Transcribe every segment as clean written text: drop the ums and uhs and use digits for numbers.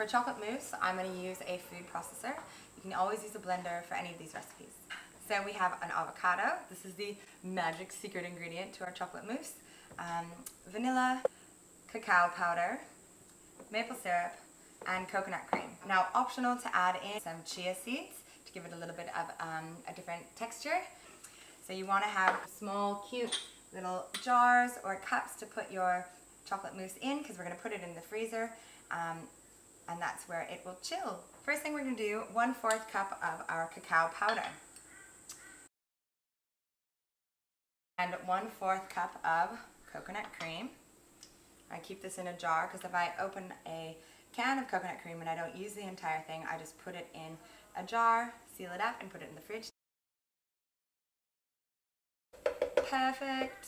For chocolate mousse, I'm going to use a food processor. You can always use a blender for any of these recipes. So we have an avocado. This is the magic secret ingredient to our chocolate mousse. Vanilla, cacao powder, maple syrup, and coconut cream. Now, optional to add in some chia seeds to give it a little bit of a different texture. So you want to have small, cute little jars or cups to put your chocolate mousse in, because we're going to put it in the freezer, and that's where it will chill. First thing we're going to do, 1/4 cup of our cacao powder. And 1/4 cup of coconut cream. I keep this in a jar because if I open a can of coconut cream and I don't use the entire thing, I just put it in a jar, seal it up, and put it in the fridge. Perfect.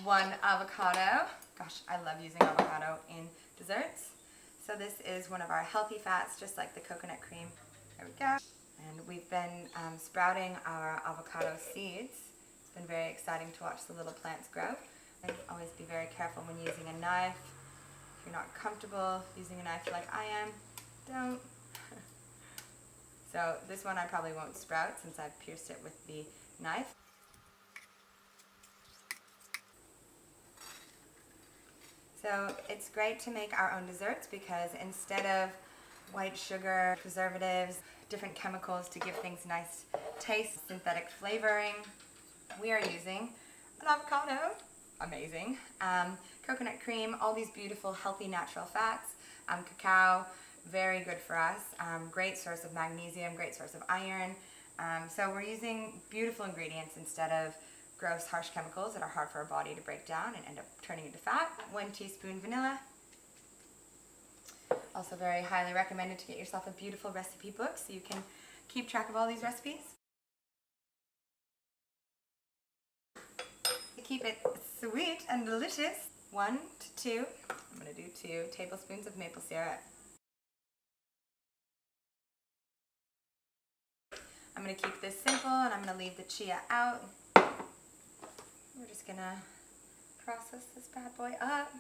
1 avocado. Gosh, I love using avocado in desserts. So this is one of our healthy fats, just like the coconut cream. There we go. And we've been sprouting our avocado seeds. It's been very exciting to watch the little plants grow. And always be very careful when using a knife. If you're not comfortable using a knife like I am, don't. So this one I probably won't sprout since I've pierced it with the knife. So it's great to make our own desserts because instead of white sugar, preservatives, different chemicals to give things nice taste, synthetic flavoring, we are using an avocado, amazing, coconut cream, all these beautiful healthy natural fats, cacao, very good for us, great source of magnesium, great source of iron. So we're using beautiful ingredients instead of gross, harsh chemicals that are hard for our body to break down and end up turning into fat. 1 teaspoon vanilla. Also very highly recommended to get yourself a beautiful recipe book so you can keep track of all these recipes. To keep it sweet and delicious, 1 to 2, I'm going to do 2 tablespoons of maple syrup. I'm going to keep this simple and I'm going to leave the chia out. We're just going to process this bad boy up.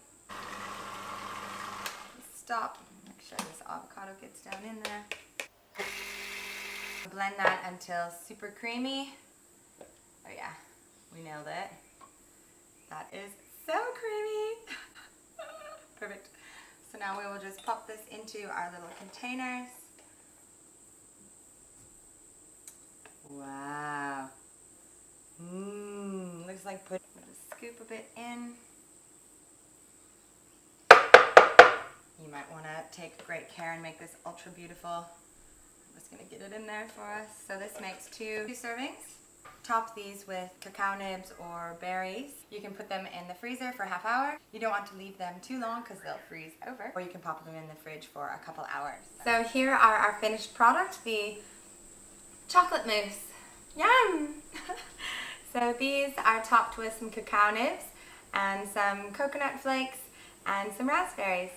Stop. Make sure this avocado gets down in there. Blend that until super creamy. Oh yeah, we nailed it. That is so creamy. Perfect. So now we will just pop this into our little containers. Wow. Looks like put a scoop a bit in. You might want to take great care and make this ultra beautiful. I'm just going to get it in there for us. So this makes 2 servings. Top these with cacao nibs or berries. You can put them in the freezer for ½ hour. You don't want to leave them too long because they'll freeze over. Or you can pop them in the fridge for a couple hours. So here are our finished product, the chocolate mousse. Yum! So these are topped with some cacao nibs and some coconut flakes and some raspberries.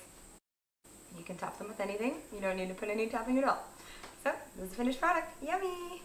You can top them with anything. You don't need to put any topping at all. So this is the finished product. Yummy!